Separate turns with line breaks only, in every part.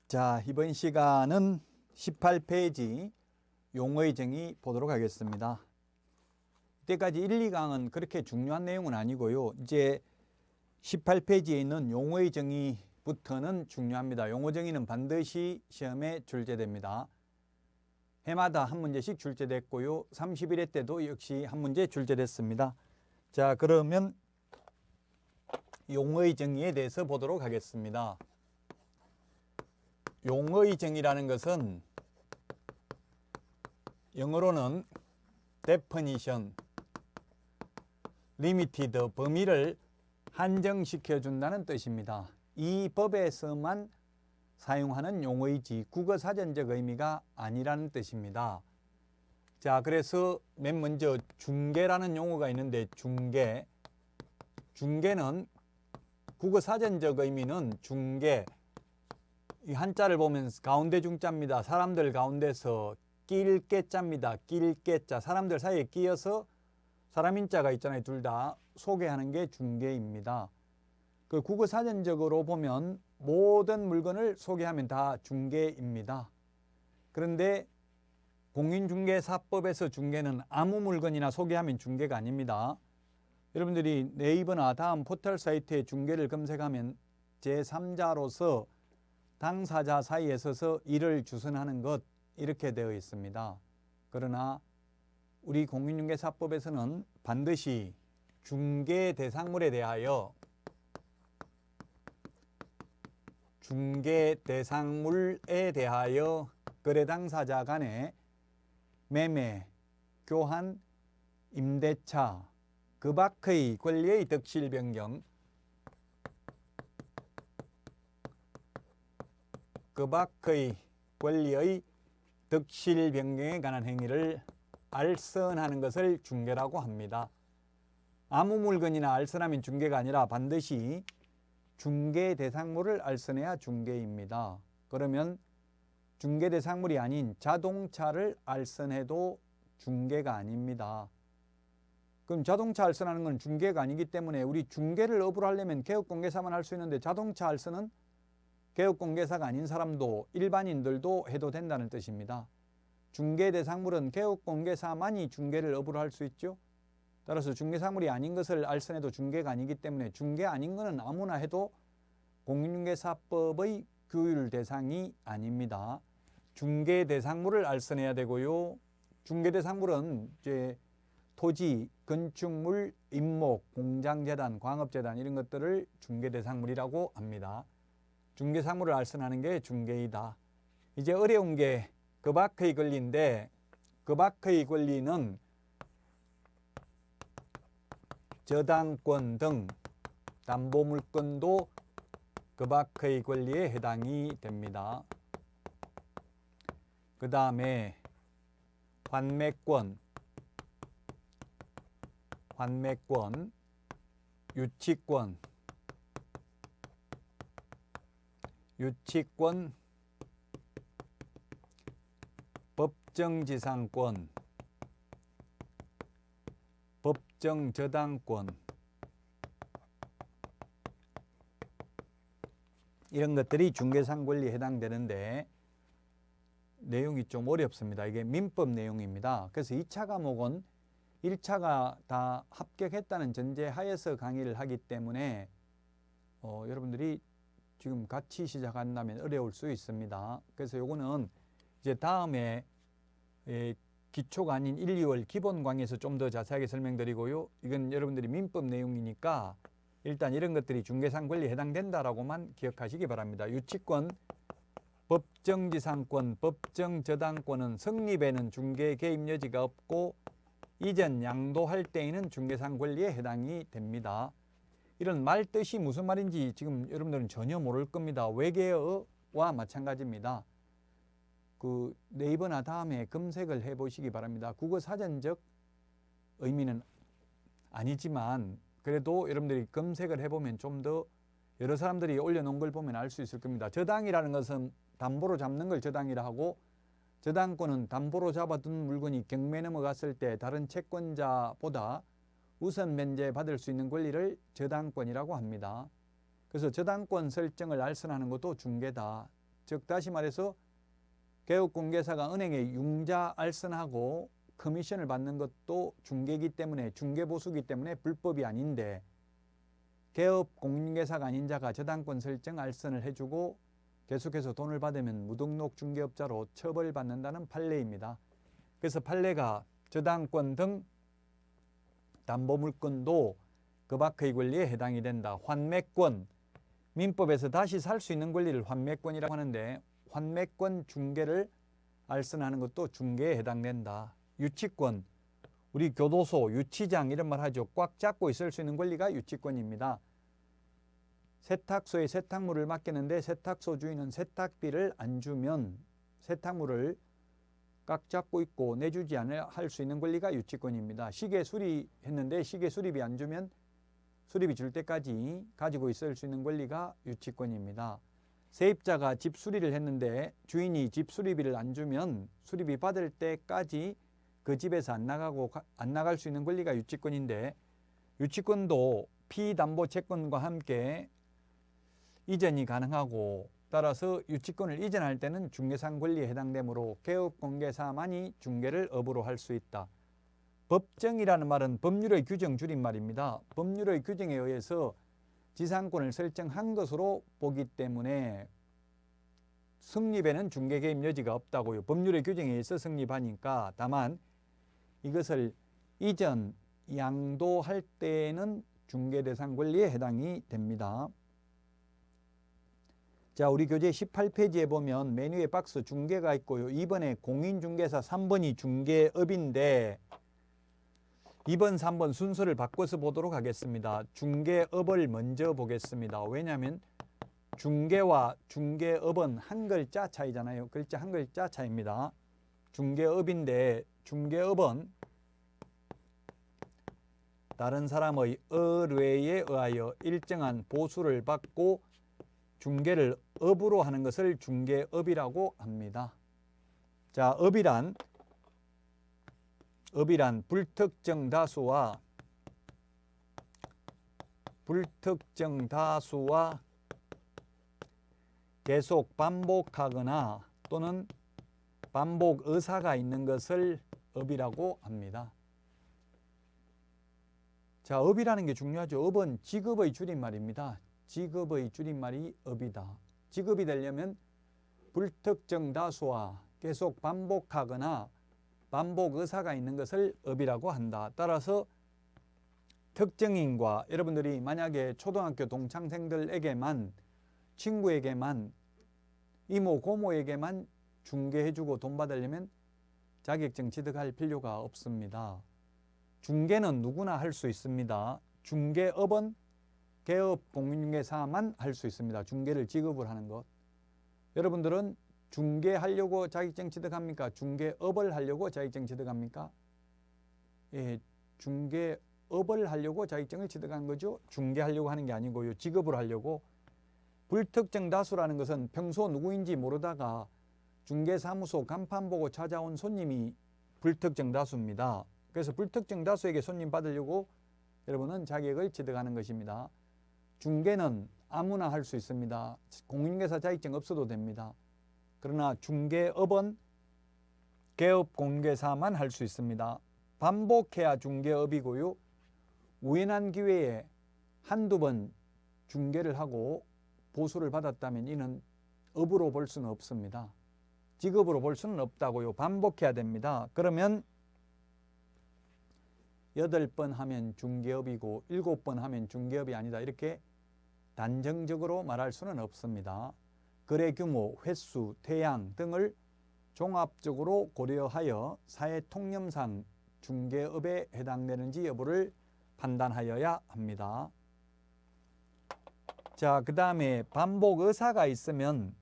자, 이번 시간은 18페이지 용어의 정의 보도록 하겠습니다. 이때까지 1, 2강은 그렇게 중요한 내용은 아니고요. 이제 18페이지에 있는 용어의 정의부터는 중요합니다. 용어 정의는 반드시 시험에 출제됩니다. 해마다 한 문제씩 출제됐고요. 31회 때도 역시 한 문제 출제됐습니다. 자, 그러면 용어의 정의에 대해서 보도록 하겠습니다. 용어의 정의라는 것은 영어로는 definition, limited, 범위를 한정시켜 준다는 뜻입니다. 이 법에서만 사용하는 용어이지 국어사전적 의미가 아니라는 뜻입니다. 자, 그래서 맨 먼저 중개라는 용어가 있는데 중개는 국어사전적 의미는 중개, 이 한자를 보면 가운데 중자입니다. 사람들 가운데서 낄깨자입니다. 낄깨자. 사람들 사이에 끼어서 사람 인자가 있잖아요. 둘 다 소개하는 게 중개입니다. 그 국어사전적으로 보면 모든 물건을 소개하면 다 중개입니다. 그런데 공인중개사법에서 중개는 아무 물건이나 소개하면 중개가 아닙니다. 여러분들이 네이버나 다음 포털 사이트에 중개를 검색하면 제3자로서 당사자 사이에 서서 일을 주선하는 것 이렇게 되어 있습니다. 그러나 우리 공인중개사법에서는 반드시 중개 대상물에 대하여 거래 당사자 간의 매매, 교환, 임대차, 그 밖의 권리의 득실 변경, 그 밖의 권리의 득실 변경에 관한 행위를 알선하는 것을 중개라고 합니다. 아무 물건이나 알선하면 중개가 아니라 반드시 중개 대상물을 알선해야 중개입니다. 그러면 중개 대상물이 아닌 자동차를 알선해도 중개가 아닙니다. 그럼 자동차 알선하는 건 중개가 아니기 때문에 우리 중개를 업으로 하려면 개업공개사만 할 수 있는데 자동차 알선은 개업공개사가 아닌 사람도 일반인들도 해도 된다는 뜻입니다. 중개 대상물은 개업공개사만이 중개를 업으로 할 수 있죠. 따라서 중개사물이 아닌 것을 알선해도 중개가 아니기 때문에 중개 아닌 것은 아무나 해도 공인중개사법의 규율 대상이 아닙니다. 중개 대상물을 알선해야 되고요. 중개 대상물은 이제 토지, 건축물, 임목, 공장재단, 광업재단 이런 것들을 중개 대상물이라고 합니다. 중개사물을 알선하는 게 중개이다. 이제 어려운 게 그 밖의 권리인데 그 밖의 권리는 저당권 등 담보물권도 그 밖의 권리에 해당이 됩니다. 그 다음에 환매권, 유치권, 법정지상권, 법정저당권 이런 것들이 중개상 권리에 해당되는데 내용이 좀 어렵습니다. 이게 민법 내용입니다. 그래서 2차 과목은 1차가 다 합격했다는 전제 하에서 강의를 하기 때문에 여러분들이 지금 같이 시작한다면 어려울 수 있습니다. 그래서 요거는 이제 다음에 기초가 아닌 1, 2월 기본 강의에서 좀 더 자세하게 설명드리고요. 이건 여러분들이 민법 내용이니까 일단 이런 것들이 중개상 권리에 해당된다라고만 기억하시기 바랍니다. 유치권, 법정지상권, 법정저당권은 성립에는 중개 개입 여지가 없고 이전 양도할 때에는 중개상 권리에 해당이 됩니다. 이런 말 뜻이 무슨 말인지 지금 여러분들은 전혀 모를 겁니다. 외계어와 마찬가지입니다. 그 네이버나 다음에 검색을 해보시기 바랍니다. 국어사전적 의미는 아니지만 그래도 여러분들이 검색을 해보면 좀 더 여러 사람들이 올려놓은 걸 보면 알 수 있을 겁니다. 저당이라는 것은 담보로 잡는 걸 저당이라 하고 저당권은 담보로 잡아둔 물건이 경매 넘어갔을 때 다른 채권자보다 우선 면제 받을 수 있는 권리를 저당권이라고 합니다. 그래서 저당권 설정을 알선하는 것도 중개다. 즉 다시 말해서 개업공개사가 은행에 융자 알선하고 커미션을 받는 것도 중개이기 때문에 중개보수기 때문에 불법이 아닌데 개업공개사가 아닌 자가 저당권 설정 알선을 해주고 계속해서 돈을 받으면 무등록 중개업자로 처벌받는다는 판례입니다. 그래서 판례가 저당권 등 담보물권도 그 밖의 권리에 해당이 된다. 환매권, 민법에서 다시 살 수 있는 권리를 환매권이라고 하는데 환매권 중개를 알선하는 것도 중개에 해당된다. 유치권, 우리 교도소, 유치장 이런 말 하죠. 꽉 잡고 있을 수 있는 권리가 유치권입니다. 세탁소에 세탁물을 맡기는데 세탁소 주인은 세탁비를 안 주면 세탁물을 꽉 잡고 있고 내주지 않을 할 수 있는 권리가 유치권입니다. 시계 수리했는데 시계 수리비 안 주면 수리비 줄 때까지 가지고 있을 수 있는 권리가 유치권입니다. 세입자가 집 수리를 했는데 주인이 집 수리비를 안 주면 수리비 받을 때까지 그 집에서 안 나갈 수 있는 권리가 유치권인데 유치권도 피담보 채권과 함께 이전이 가능하고 따라서 유치권을 이전할 때는 중개상 권리에 해당되므로 개업공개사만이 중개를 업으로 할 수 있다. 법정이라는 말은 법률의 규정 줄임말입니다. 법률의 규정에 의해서 지상권을 설정한 것으로 보기 때문에 성립에는 중개 개입 여지가 없다고요. 법률의 규정에 의해서 성립하니까 다만 이것을 이전, 양도할 때에는 중개 대상 권리에 해당이 됩니다. 자, 우리 교재 18페이지에 보면 메뉴에 박스 중개가 있고요. 2번에 공인중개사, 3번이 중개업인데 2번, 3번 순서를 바꿔서 보도록 하겠습니다. 중개업을 먼저 보겠습니다. 왜냐하면 중개와 중개업은 한 글자 차이잖아요. 글자 한 글자 차이입니다. 중개업인데 중개업은 다른 사람의 의뢰에 의하여 일정한 보수를 받고 중개를 업으로 하는 것을 중개업이라고 합니다. 자, 업이란 불특정 다수와 계속 반복하거나 또는 반복 의사가 있는 것을 업이라고 합니다. 자, 업이라는 게 중요하죠. 업은 직업의 줄임말입니다. 직업의 줄임말이 업이다. 직업이 되려면 불특정 다수와 계속 반복하거나 반복 의사가 있는 것을 업이라고 한다. 따라서 특정인과 여러분들이 만약에 초등학교 동창생들에게만 친구에게만 이모 고모에게만 중개해주고 돈 받으려면 자격증 취득할 필요가 없습니다. 중개는 누구나 할 수 있습니다. 중개업은 개업공인중개사만 할 수 있습니다. 중개를 직업을 하는 것. 여러분들은 중개하려고 자격증 취득합니까? 중개업을 하려고 자격증 취득합니까? 예, 중개업을 하려고 자격증을 취득한 거죠. 중개하려고 하는 게 아니고요. 직업을 하려고. 불특정 다수라는 것은 평소 누구인지 모르다가 중개사무소 간판 보고 찾아온 손님이 불특정 다수입니다. 그래서 불특정 다수에게 손님 받으려고 여러분은 자격을 취득하는 것입니다. 중개는 아무나 할 수 있습니다. 공인중개사 자격증 없어도 됩니다. 그러나 중개업은 개업공개사만 할 수 있습니다. 반복해야 중개업이고요. 우연한 기회에 한두 번 중개를 하고 보수를 받았다면 이는 업으로 볼 수는 없습니다. 직업으로 볼 수는 없다고요. 반복해야 됩니다. 그러면 8번 하면 중개업이고 7번 하면 중개업이 아니다. 이렇게 단정적으로 말할 수는 없습니다. 거래 규모, 횟수, 태양 등을 종합적으로 고려하여 사회 통념상 중개업에 해당되는지 여부를 판단하여야 합니다. 자, 그 다음에 반복 의사가 있으면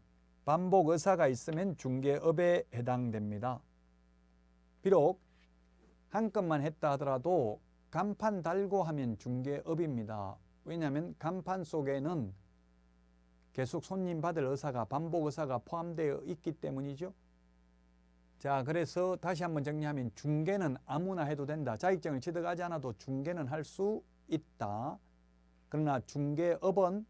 중개업에 해당됩니다. 비록 한 건만 했다 하더라도 간판 달고 하면 중개업입니다. 왜냐하면 간판 속에는 계속 손님 받을 의사가 반복 의사가 포함되어 있기 때문이죠. 자, 그래서 다시 한번 정리하면 중개는 아무나 해도 된다. 자격증을 취득하지 않아도 중개는 할 수 있다. 그러나 중개업은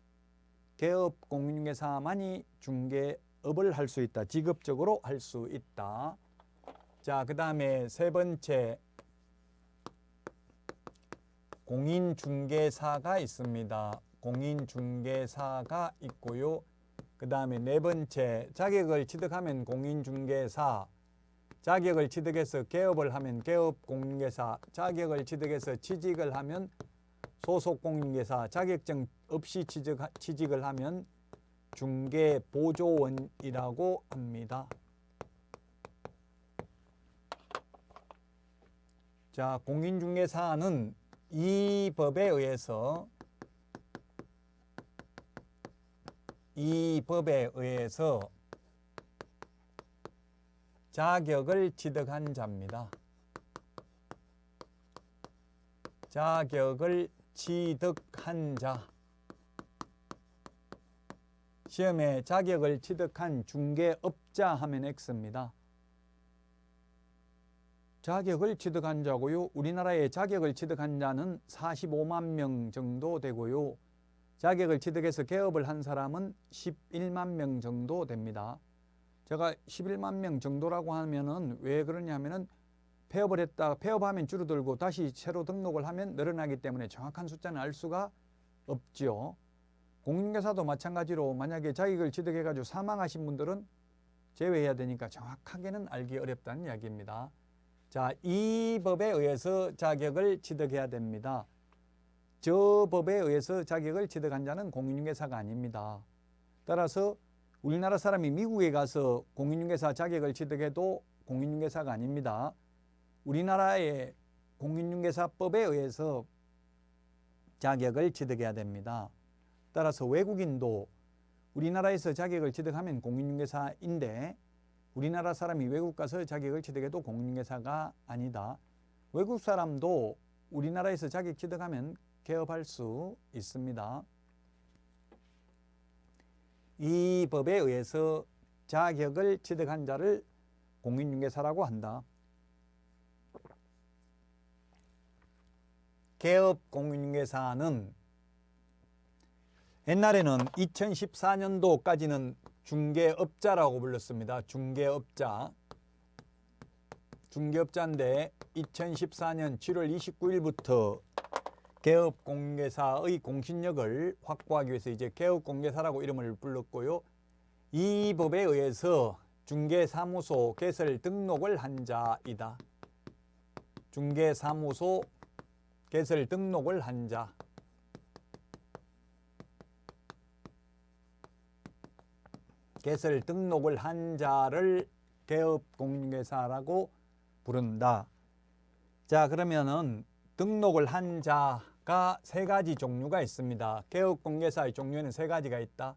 개업공인중개사만이 중개업을 업을 할 수 있다. 직업적으로 할 수 있다. 자, 그 다음에 세 번째, 공인중개사가 있습니다. 공인중개사가 있고요. 그 다음에 네 번째, 자격을 취득하면 공인중개사, 자격을 취득해서 개업을 하면 개업공인중개사, 자격을 취득해서 취직을 하면 소속공인중개사, 자격증 없이 취직을 하면 중개보조원이라고 합니다. 자, 공인중개사는 이 법에 의해서 자격을 취득한 자입니다. 자격을 취득한 자. 시험에 자격을 취득한 중개업자 하면 X입니다. 자격을 취득한 자고요. 우리나라에 자격을 취득한 자는 45만 명 정도 되고요. 자격을 취득해서 개업을 한 사람은 11만 명 정도 됩니다. 제가 11만 명 정도라고 하면은 왜 그러냐면은 폐업을 했다, 폐업하면 줄어들고 다시 새로 등록을 하면 늘어나기 때문에 정확한 숫자는 알 수가 없죠. 공인중개사도 마찬가지로 만약에 자격을 취득해가지고 사망하신 분들은 제외해야 되니까 정확하게는 알기 어렵다는 이야기입니다. 자, 이 법에 의해서 자격을 취득해야 됩니다. 저 법에 의해서 자격을 취득한 자는 공인중개사가 아닙니다. 따라서 우리나라 사람이 미국에 가서 공인중개사 자격을 취득해도 공인중개사가 아닙니다. 우리나라의 공인중개사법에 의해서 자격을 취득해야 됩니다. 따라서 외국인도 우리나라에서 자격을 취득하면 공인중개사인데 우리나라 사람이 외국 가서 자격을 취득해도 공인중개사가 아니다. 외국 사람도 우리나라에서 자격 취득하면 개업할 수 있습니다. 이 법에 의해서 자격을 취득한 자를 공인중개사라고 한다. 개업 공인중개사는 옛날에는 2014년도까지는 중개업자라고 불렀습니다. 중개업자인데 2014년 7월 29일부터 개업공개사의 공신력을 확보하기 위해서 이제 개업공개사라고 이름을 불렀고요. 이 법에 의해서 중개사무소 개설 등록을 한 자이다. 중개사무소 개설 등록을 한 자. 개설 등록을 한 자를 개업공개사라고 부른다. 자, 그러면은 등록을 한 자가 세 가지 종류가 있습니다. 개업공개사의 종류에는 세 가지가 있다.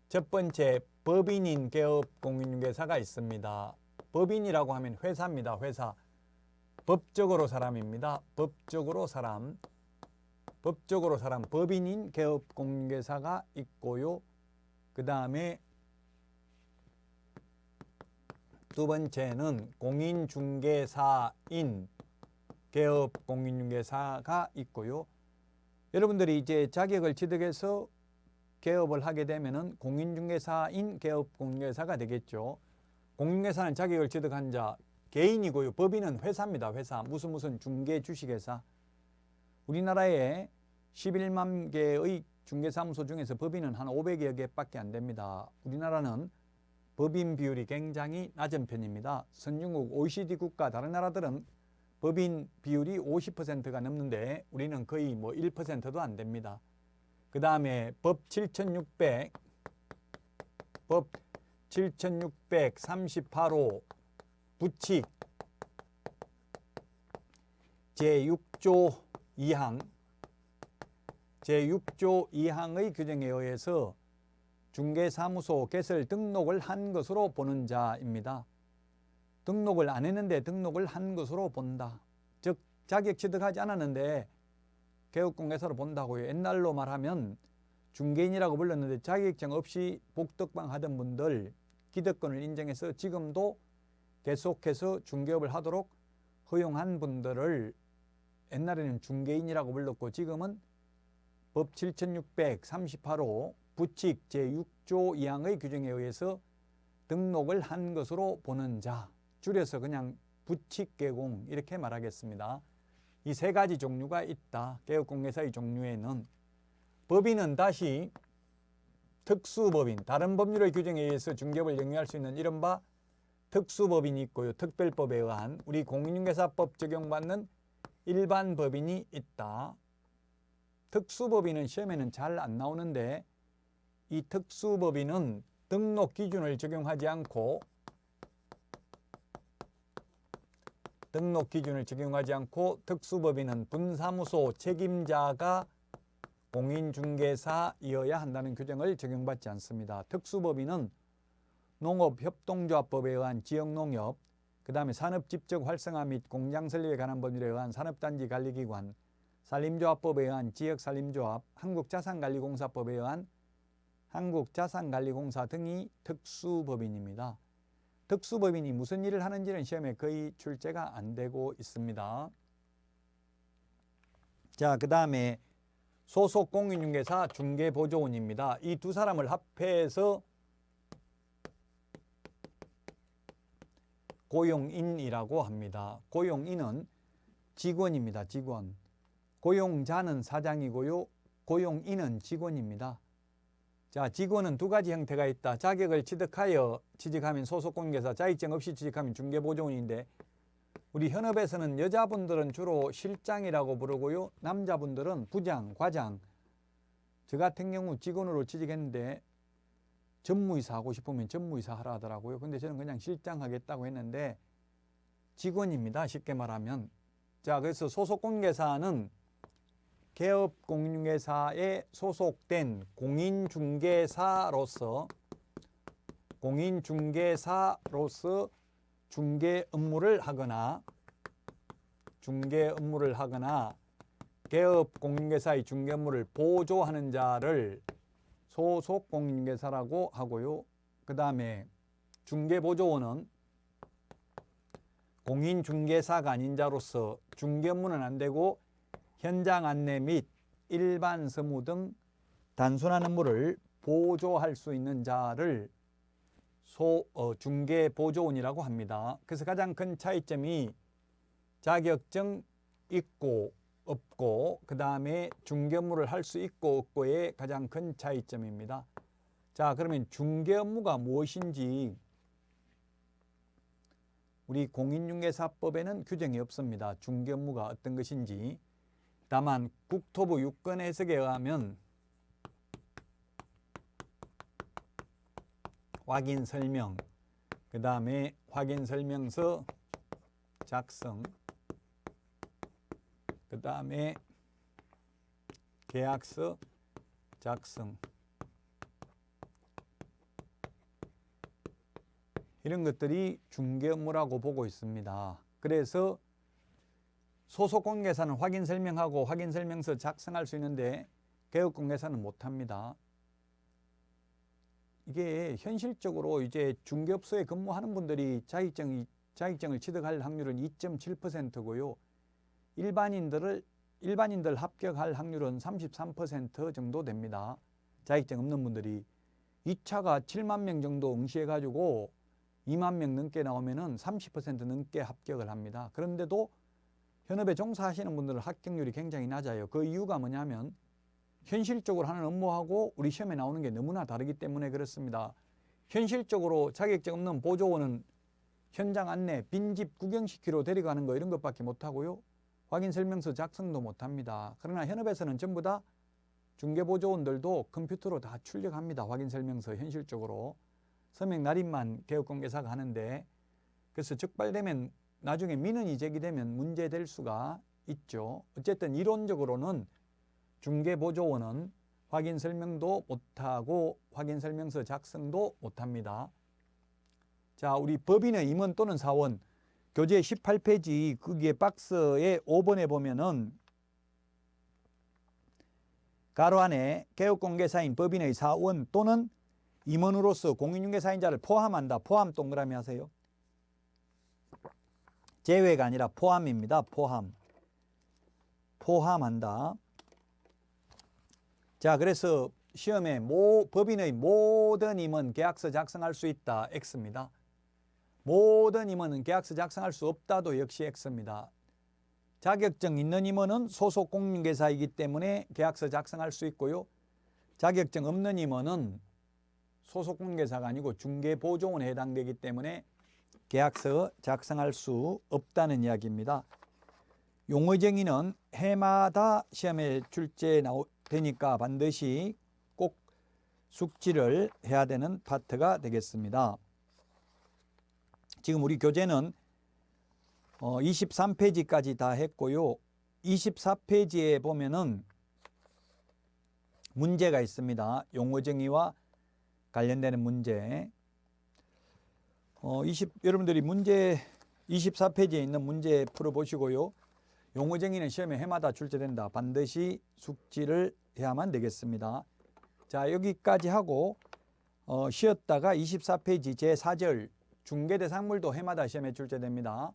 첫 번째, 법인인 개업공인중개사가 있습니다. 법인이라고 하면 회사입니다. 회사. 법적으로 사람입니다. 법적으로 사람. 법인인 개업공인중개사가 있고요. 그 다음에 두 번째는 공인중개사인 개업공인중개사가 있고요. 여러분들이 이제 자격을 취득해서 개업을 하게 되면은 공인중개사인 개업공인중개사가 되겠죠. 공인중개사는 자격을 취득한 자 개인이고요. 법인은 회사입니다. 회사. 무슨 중개 주식회사. 우리나라에 11만 개의 중개사무소 중에서 법인은 한 500여 개밖에 안 됩니다. 우리나라는 법인 비율이 굉장히 낮은 편입니다. 선진국 OECD 국가 다른 나라들은 법인 비율이 50%가 넘는데 우리는 거의 1%도 안 됩니다. 그 다음에 법 7638호 부칙 제6조 2항의 규정에 의해서 중개사무소 개설 등록을 한 것으로 보는 자입니다. 등록을 안 했는데 등록을 한 것으로 본다. 즉 자격 취득하지 않았는데 개업공개사로 본다고요. 옛날로 말하면 중개인이라고 불렀는데 자격증 없이 복덕방 하던 분들 기득권을 인정해서 지금도 계속해서 중개업을 하도록 허용한 분들을 옛날에는 중개인이라고 불렀고 지금은 법 7638호 부칙 제6조 2항의 규정에 의해서 등록을 한 것으로 보는 자, 줄여서 그냥 부칙개공 이렇게 말하겠습니다. 이 세 가지 종류가 있다. 개업공개사의 종류에는 법인은 다시 특수법인, 다른 법률의 규정에 의해서 중개업을 영위할 수 있는 이른바 특수법인이 있고요. 특별법에 의한 우리 공인중개사법 적용받는 일반 법인이 있다. 특수법인은 시험에는 잘 안 나오는데 이 특수법인은 등록 기준을 적용하지 않고 특수법인은 분사무소 책임자가 공인중개사이어야 한다는 규정을 적용받지 않습니다. 특수법인은 농업협동조합법에 의한 지역농협, 그 다음에 산업집적 활성화 및 공장 설립에 관한 법률에 의한 산업단지 관리기관, 산림조합법에 의한 지역산림조합, 한국자산관리공사법에 의한 한국자산관리공사 등이 특수법인입니다. 특수법인이 무슨 일을 하는지는 시험에 거의 출제가 안 되고 있습니다. 자, 그 다음에 소속 공인중개사 중개보조원입니다. 이 두 사람을 합해서 고용인이라고 합니다. 고용인은 직원입니다. 직원. 고용자는 사장이고요. 고용인은 직원입니다. 자, 직원은 두 가지 형태가 있다. 자격을 취득하여 취직하면 소속공인중개사, 자격증 없이 취직하면 중개보조원인데 우리 현업에서는 여자분들은 주로 실장이라고 부르고요. 남자분들은 부장, 과장. 저 같은 경우 직원으로 취직했는데 전무이사 하고 싶으면 전무이사 하라 하더라고요. 근데 저는 그냥 실장 하겠다고 했는데 직원입니다. 쉽게 말하면. 자, 그래서 소속공인중개사는 개업공인중개사에 소속된 공인중개사로서 중개 업무를 하거나 개업공인중개사의 중개 업무를 보조하는 자를 소속공인중개사라고 하고요. 그 다음에 중개보조원은 공인중개사가 아닌 자로서 중개 업무는 안 되고 현장 안내 및 일반 서무 등 단순한 업무를 보조할 수 있는 자를 중개보조원이라고 합니다. 그래서 가장 큰 차이점이 자격증 있고 없고 그 다음에 중개 업무를 할 수 있고 없고의 가장 큰 차이점입니다. 자, 그러면 중개 업무가 무엇인지 우리 공인중개사법에는 규정이 없습니다. 중개 업무가 어떤 것인지. 다만 국토부 유권 해석에 의하면 확인 설명, 그 다음에 확인 설명서 작성, 그 다음에 계약서 작성, 이런 것들이 중개 업무라고 보고 있습니다. 그래서 소속공인중개사는 확인 설명하고 확인 설명서 작성할 수 있는데 개업공인중개사는 못합니다. 이게 현실적으로 이제 중개업소에 근무하는 분들이 자격증을 취득할 확률은 2.7%고요. 일반인들 합격할 확률은 33% 정도 됩니다. 자격증 없는 분들이 2차가 7만 명 정도 응시해가지고 2만 명 넘게 나오면은 30% 넘게 합격을 합니다. 그런데도 현업에 종사하시는 분들은 합격률이 굉장히 낮아요. 그 이유가 뭐냐면 현실적으로 하는 업무하고 우리 시험에 나오는 게 너무나 다르기 때문에 그렇습니다. 현실적으로 자격증 없는 보조원은 현장 안내, 빈집 구경시키러 데려가는 거 이런 것밖에 못하고요. 확인 설명서 작성도 못합니다. 그러나 현업에서는 전부 다 중개보조원들도 컴퓨터로 다 출력합니다. 확인 설명서 현실적으로. 서명 날인만 개업공개사가 하는데 그래서 적발되면 나중에 민원이 제기되면 문제될 수가 있죠. 어쨌든 이론적으로는 중개보조원은 확인 설명도 못하고 확인 설명서 작성도 못합니다. 자, 우리 법인의 임원 또는 사원 교재 18페이지 거기에 박스에 5번에 보면은 가로 안에 개업공개사인 법인의 사원 또는 임원으로서 공인중개사인자를 포함한다. 포함 동그라미 하세요. 제외가 아니라 포함입니다. 포함한다. 자, 그래서 시험에 법인의 모든 임원 계약서 작성할 수 있다. X입니다. 모든 임원은 계약서 작성할 수 없다도 역시 X입니다. 자격증 있는 임원은 소속 공인중개사이기 때문에 계약서 작성할 수 있고요. 자격증 없는 임원은 소속 공인중개사가 아니고 중개보조원에 해당되기 때문에 계약서 작성할 수 없다는 이야기입니다. 용어정의는 해마다 시험에 출제되니까 반드시 꼭 숙지를 해야 되는 파트가 되겠습니다. 지금 우리 교재는 23페이지까지 다 했고요. 24페이지에 보면은 문제가 있습니다. 용어정의와 관련되는 문제. 여러분들이 문제 24페이지에 있는 문제 풀어보시고요. 용어정의는 시험에 해마다 출제된다. 반드시 숙지를 해야만 되겠습니다. 자, 여기까지 하고 쉬었다가 24페이지 제4절 중개대상물도 해마다 시험에 출제됩니다.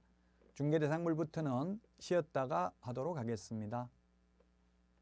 중개대상물부터는 쉬었다가 하도록 하겠습니다.